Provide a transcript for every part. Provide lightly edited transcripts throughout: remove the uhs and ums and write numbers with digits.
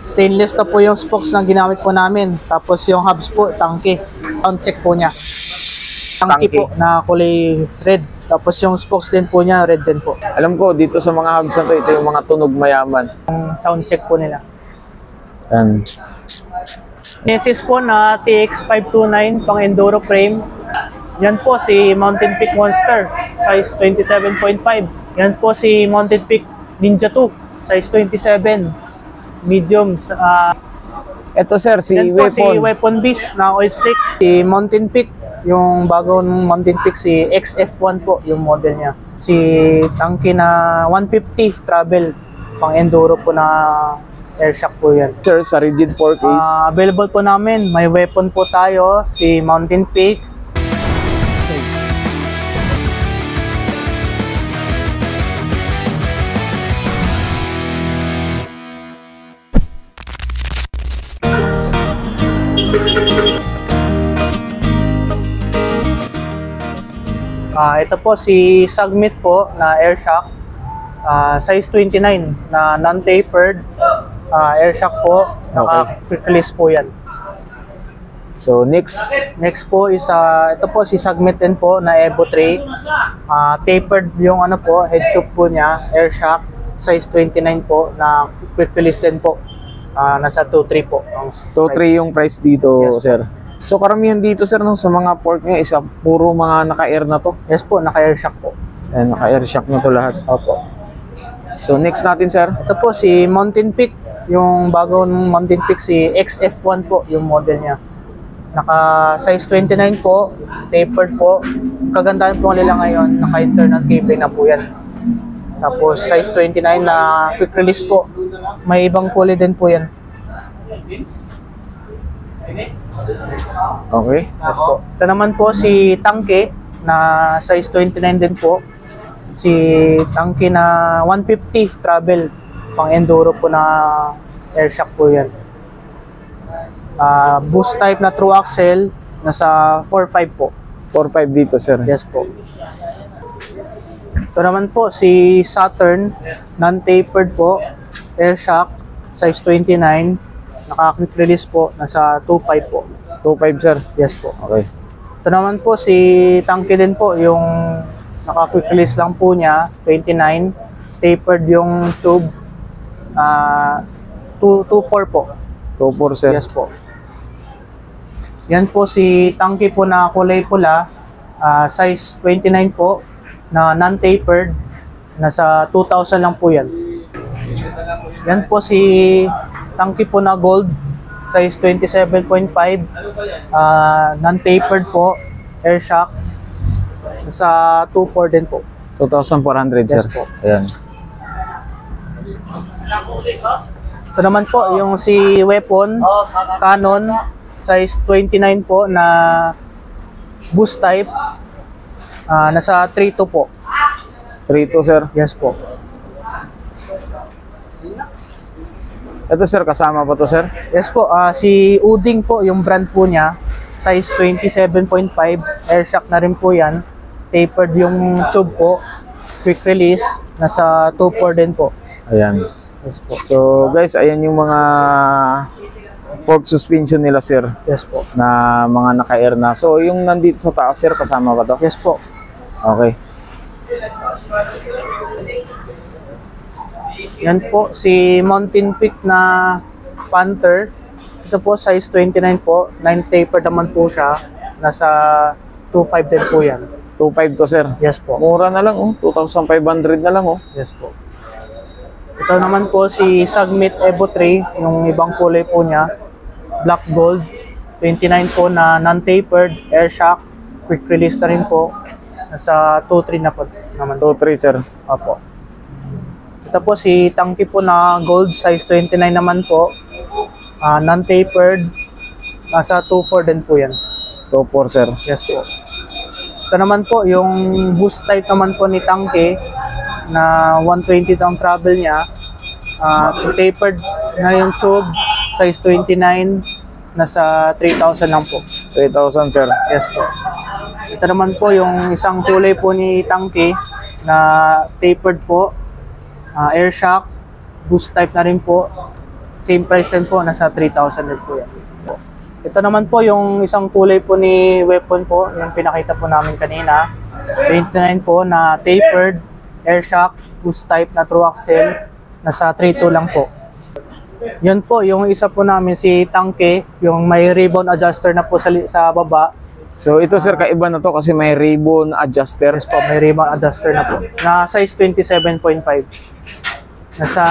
Stainless na po yung spokes na ginamit po namin. Tapos yung hubs po, tangke. Sound check po niya. Tangke po na kulay red. Tapos yung spokes din po niya, red din po. Alam ko, dito sa mga hubs na to, ito yung mga tunog mayaman. Yung sound check po nila. Yan. Genesis po na TX529 pang enduro frame. Yan po si Mountain Peak Monster, size 27.5. Yan po si Mountain Peak Ninja 2, size 27. Medium. Ito sir, si Yan po Weapon. si Weapon Beast na oil slick. Si Mountain Peak, yung bagong Mountain Peak, si XF1 po yung model niya. Si tangke na 150 travel, pang enduro po na airshock po yan. Sir, sa rigid 4 case. Available po namin, may Weapon po tayo, si Mountain Peak. Ito po si Submit po na airshock, size 29 na non-tapered airshock po, naka-quick-release po yan. So next po is ito po si Submit din po na Evo 3, tapered yung ano po, head tube po niya, airshock, size 29 po na quick-release din po, nasa 2.3 po. 2.3 yung price dito, Yes, sir. So karamihan dito sir no, sa mga pork niya isa puro mga naka-air na to. Yes po, naka-airshock po. Ayan, naka-air shock na to lahat. Opo. So next natin sir. Ito po si Mountain Peak, yung bagong Mountain Peak, si XF1 po yung model niya. Naka size 29 po, tapered po. Kagandahan po nila ngayon, naka-internal cable na po yan. Tapos size 29 na quick release po. May ibang kulay din po yan. Okay. Yes po. Ito naman po si Tangke na size 29 din po. Si Tangke na 150 travel, pang enduro po na airshock po yan. Boost type na true axle, nasa 4.5 po. 4.5 dito sir. Yes po. Ito naman po si Saturn, non-tapered po, airshock, size 29, naka-quick release po, nasa 2.5 po. 2.5 sir. Yes po. Okay. Ito naman po si Tangke din po, yung naka-quick release lang po niya, 29, tapered yung tube, 2.4 po. 2.4 sir. Yes po. Yan po si Tangke po na kulay pula, size 29 po, na non-tapered, nasa 2,000 lang po yan. Yan po si Tangke po na gold, size 27.5, non-tapered po, airshock, sa 2.4 din po. 2,400 Yes sir. po. Ayan. Ito naman po yung si Weapon, Canon, size 29 po na boost type, nasa 3.2 po. 3.2 sir. Yes po. Ito sir, kasama pa to sir. Yes po, si Uding po yung brand po niya, size 27.5, airshock na rin po yan. Tapered yung tube po, quick release, nasa 2.4 din po. Ayan. Yes po. So guys, ayan yung mga fork suspension nila sir, Yes po. na mga naka-air na. So yung nandito sa taas sir, kasama ba to? Yes po. Okay. Yan po, si Mountain Peak na Panther. Ito po, size 29 po. 9 tapered naman po siya. Nasa 2.5 din po yan. 2.5 to sir. Yes po. Mura na lang oh, 2,500 na lang oh. Yes po. Ito naman po si Submit Evo 3, yung ibang kulay po niya. Black Gold. 29 po na non-tapered, airshock. Quick release na rin po. Nasa 2.3 na po naman. 2.3 sir. Opo. Ito po si Tangke po na gold, size 29 naman po. Non-tapered, nasa 2.4 din po yan. 2.4 sir. Yes po. Ito naman po, yung boost type naman po ni Tangke na 120 ang travel niya. Tapered na yung tube, size 29, nasa 3,000 lang po. 3,000 sir. Yes po. Ito naman po yung isang kulay po ni Tangke na tapered po. Airshock, boost type na rin po. Same price din po, nasa 3,000 din po yan. Ito naman po yung isang kulay po ni weapon po, yung pinakita po namin kanina. 29 po na tapered, air shock, boost type na true axle, nasa 3.2 lang po. Yun po, yung isa po namin si Tangke, yung may ribbon adjuster na po sa baba. So ito sir, kaiba na to kasi may ribbon adjuster. Yes po, may ribbon adjuster na po. Na size 27.5. Nasa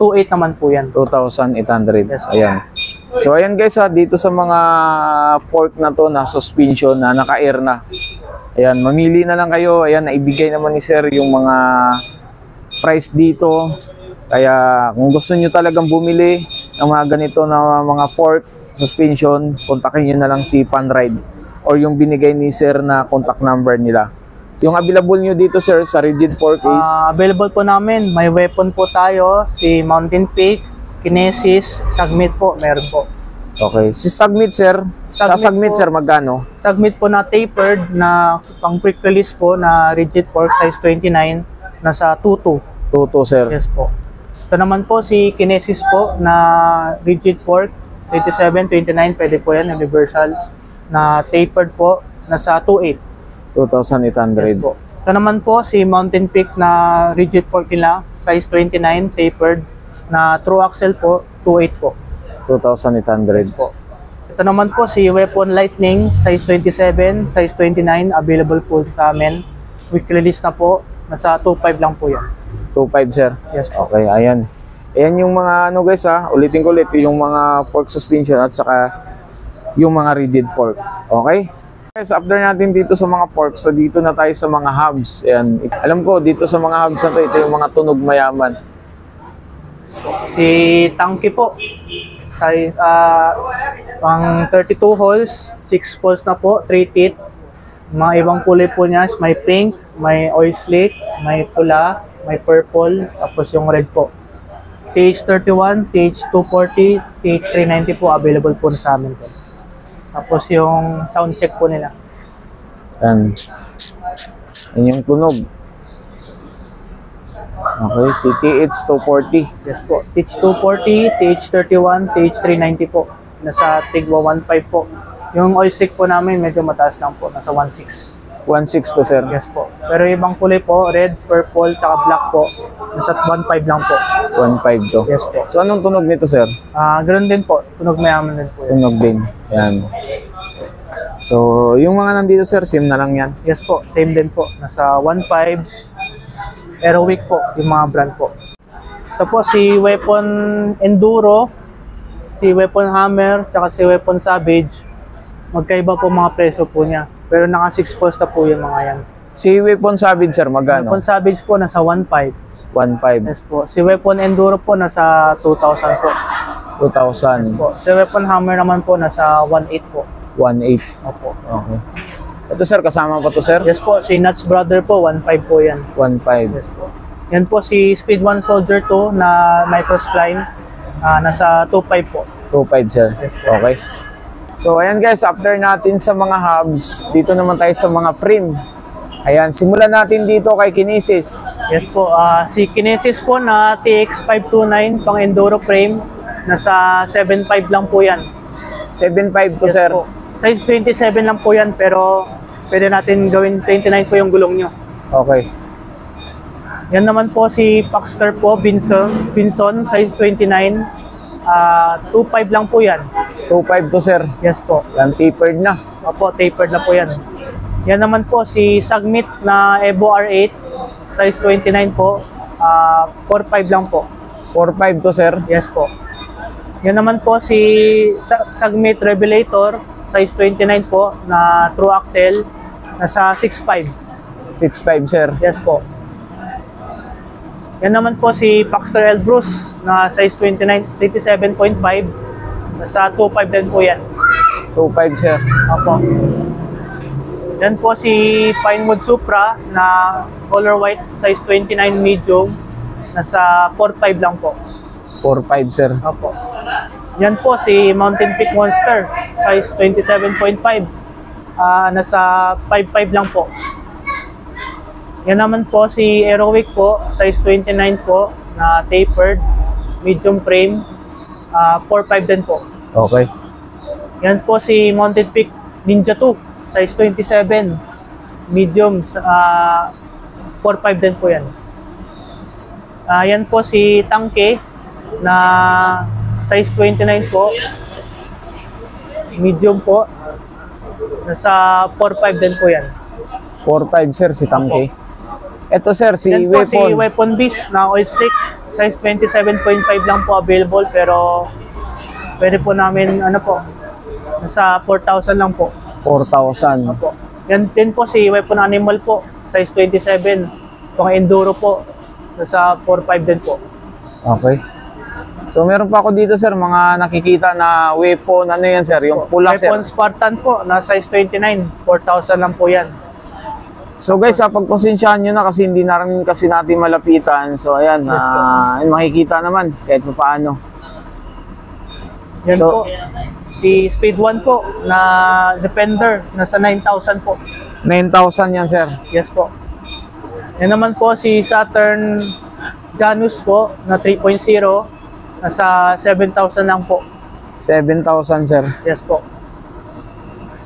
2.8 naman po yan. 2,800. Yes, Ayan. So ayan guys ha, dito sa mga fork na to na suspension na naka-air na. Ayan, mamili na lang kayo. Ayan, naibigay naman ni sir yung mga price dito. Kaya kung gusto nyo talagang bumili ng mga ganito na mga fork suspension, kontakin nyo na lang si Panride or yung binigay ni sir na contact number nila. Yung available nyo dito sir sa rigid fork is available po namin, may weapon po tayo, si Mountain Peak, Kinesis, Submit po, meron po. okay. Si Submit sir, sa Submit po, sir magkano? Submit po na tapered na pang quick release po na rigid fork size 29, nasa 2.2. 2,2 sir. Yes po. Ito naman po si Kinesis po na rigid fork 27, 29, pwede po yan, universal na tapered po, nasa 2.8. 2,800. Yes po. Ito naman po si Mountain Peak na rigid fork nila, size 29, tapered, na true axle po, 2.8 po. 2,800. Yes po. Ito naman po si Weapon Lightning, size 27, size 29, available po sa amin. Quick release na po, nasa 2.5 lang po yan. 2,500 sir. Yes po. Okay, ayan. Ayan yung mga ano guys ha, ulitin ko ulit yung mga fork suspension at saka yung mga rigid fork. Okay? Guys, after natin dito sa mga fork, so dito na tayo sa mga hubs. Ayan. Alam ko dito sa mga hubs na to, ito yung mga tunog mayaman. Si Tangke po, size pang 32 holes, 6 poles na po, 3 teeth. Mga ibang kulay po niya, may pink, may oil slick, may pula, may purple, tapos yung red po. TH31, TH240, TH390 po available po sa amin po. Tapos yung sound check po nila. Ayan. Ayan yung tunog. Okay, si TH240. Yes po. TH240, TH31, TH390 po. Nasa tigwa 1.5 po. Yung oil stick po namin medyo mataas lang po. Nasa 1.6. 1.6 to sir. Yes po. Pero yung ibang kulay po, red, purple, tsaka black po. Nasa 1.5 lang po. 1.5 to. Yes po. So anong tunog nito sir? Ganun din po. Tunog mayaman din po yan. Tunog din. Ayan. So yung mga nandito sir, same na lang yan. Yes po. Same din po. Nasa 1.5. Aerowick po. Yung mga brand po. Ito po si Weapon Enduro, si Weapon Hammer, tsaka si Weapon Savage. Magkaiba po mga presyo po niya. Pero naka 6 poles na po yung mga yan. Si Weapon Savage sir, magkano? Weapon Savage po nasa 1.5. 1.5. Yes po. Si Weapon Enduro po nasa 2,000 po. 2,000. Po. Si Weapon Hammer naman po nasa 1.8 po. 1.8. Opo. Okay. Ito sir, kasama pa to sir? Yes po. Si Nuts Brother po 1.5 po yan. 1.5. Yes po. Yan po si Speed 1 Soldier 2 na microspline. Nasa 2.5 po. 2.5 sir. Yes po. Okay. So ayan guys, after natin sa mga hubs, dito naman tayo sa mga prim. Ayan, simulan natin dito kay Kinesis. Yes po. Si Kinesis po na TX529 pang Enduro frame. Nasa 7.5 lang po yan. 7.5 to Yes sir. po. Size 27 lang po yan pero pwede natin gawin 29 po yung gulong nyo. Okay. Yan naman po si Paxter po, Binson, size 29. 2.5 lang po yan. 2.5 to sir. Yes po. Yan, tapered na. Opo, tapered na po yan. Yan naman po si Submit na Evo R8, size 29 po. 4.5 lang po. 4.5 to sir. Yes po. Yan naman po si Submit Revelator, size 29 po na true axle, nasa 6.5. 6.5 sir. Yes po. Yan naman po si Paxter Elbrus na size 29, 37.5. Nasa 2.5 din po yan. 2.5 sir. Opo. Yan po si Pinewood Supra na color white, size 29 medium. Nasa 4.5 lang po. 4.5 sir. Opo. Yan po si Mountain Peak Monster, size 27.5. Nasa 5.5 lang po. Yan naman po si Aerowick po, size 29 po, na tapered, medium frame, 4.5 din po. Okay. Yan po si Mountain Peak Ninja 2, size 27, medium, 4.5 din po yan. Yan po si Tangke na size 29 po, medium po, nasa 4.5 din po yan. 4.5 sir si Tangke. Ito sir, si Yan po si Weapon. Weapon Beast na oil stick, size 27.5 lang po available, pero pwede po namin nasa 4,000 lang po. 4,000. Opo. Yan din po si Weapon Animal po, size 27, pang enduro po, nasa 4.5 din po. Okay. So meron pa ako dito sir, mga nakikita na weapon, ano yan sir? Yung pula sir. Weapon Spartan po, na size 29, 4,000 lang po yan. So guys, pagpasensyahan nyo na kasi hindi na rin kasi natin malapitan. So ayan, makikita naman kahit pa paano. Yan So, po, si Speed 1 po, na Defender, nasa 9,000 po. 9,000 yan sir. Yes po. Yan naman po si Saturn Janus po, na 3.0, nasa 7,000 lang po. 7,000 sir. Yes po.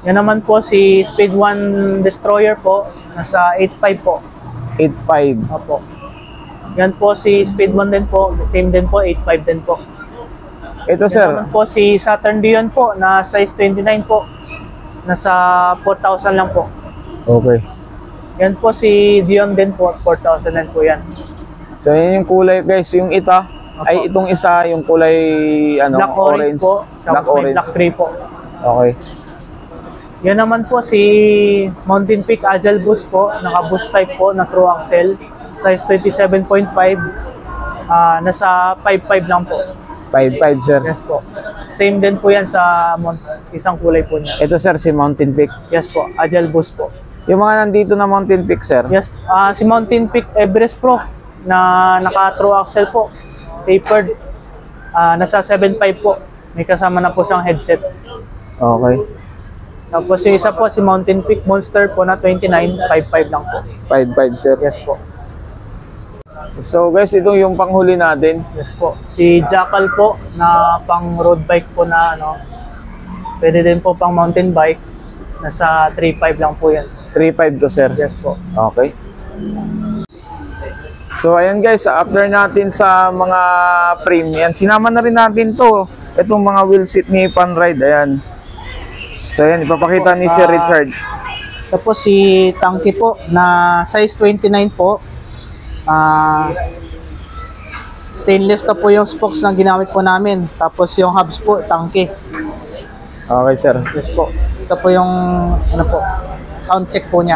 Yan naman po si Speed 1 Destroyer po, nasa 8.5 po. 8,500. Opo. Yan po si Speed 1 din po, same din po, 8.5 din po. Ito Yan sir, naman po si Saturn Dion po, na size 29 po, nasa 4,000 lang po. okay. Yan po si Dion din po, 4,000 din po yan. So yan yung kulay guys, yung ita, ay itong isa, yung kulay ano, Black orange po, Black tapos may orange. black gray po. Okay. Yan naman po si Mountain Peak Agile Boost po, naka-boost type po na true axle, size 27.5, nasa 5.5 lang po. 5,500 sir. Yes po. Same din po yan sa isang kulay po niya. Ito sir, si Mountain Peak. Yes po, Agile Boost po. Yung mga nandito na Mountain Peak sir. Yes, si Mountain Peak Everest Pro na naka-true axle po, tapered, nasa 7.5 po. May kasama na po siyang headset. Okay. Tapos yung isa po si Mountain Peak Monster po na 29, 5.5 lang po. 5,500 sir. Yes po. So guys, ito yung panghuli natin. Yes po. Si Jackal po na pang road bike po na pwede din po pang mountain bike. Nasa 3.5 lang po yan. 3,500 to sir. Yes po. Okay. So ayan guys, after natin sa mga frame, yan, sinama na rin natin to. Itong mga wheel seat ni Panride, ayan. So ayan, ipapakita ni Sir Richard. Tapos si Tangke po na size 29 po. Stainless to po yung spokes na ginamit po namin. Tapos yung hubs po, Tangke. Okay sir. Yes po. Ito po yung sound check po niya.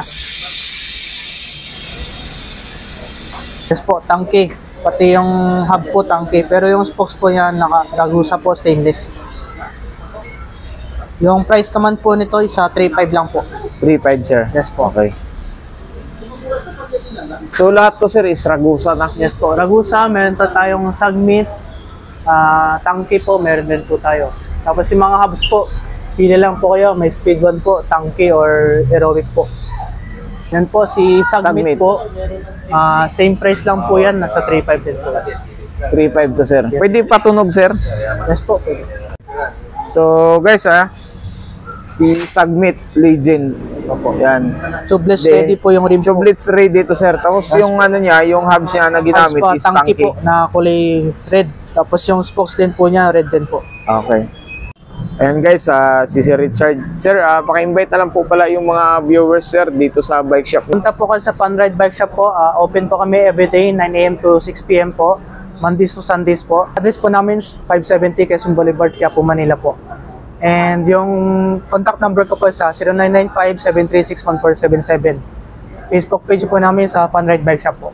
Yes po, Tangke. Pati yung hub po, Tangke. Pero yung spokes po niya, naka-ragusa po, stainless. Yung price naman po nito is 3.5 lang po. 3,500 sir. Yes po. Okay. So lahat to sir is Ragusa na. Yes po, Ragusa, meron pa tayong Sagmit, Tangke po, meron din po tayo. Tapos yung mga hubs po, pili lang po kayo, may Speed 1 po, Tangke or Heroic po. Yan po si Sagmit po, same price lang po yan, nasa 3.5 din po. 3,500 to sir. Yes. Pwede patunog sir. Yes po, pwede. So guys si Sagmit Legend. Opo. Yan. Tubeless Then, ready po yung rim po. Blitz ready to sir. Tapos Yes, yung ano niya, yung hubs niya na ginamit Hubs is po, Tangke Tangke. po, na kulay red. Tapos yung spokes din po niya, red din po. Okay. Ayan guys, si Sir Richard. Sir, paki-invite na lang po pala yung mga viewers sir dito sa bike shop. Punta po kayo sa Panride Bike Shop po. Open po kami everyday, 9 AM to 6 PM po. Mondays to Sundays po. Address po namin 570 Quezon Boulevard, Quiapo, Manila po. And yung contact number ko po sa 0995-736-1477. Facebook page po namin sa Panride Bike Shop po.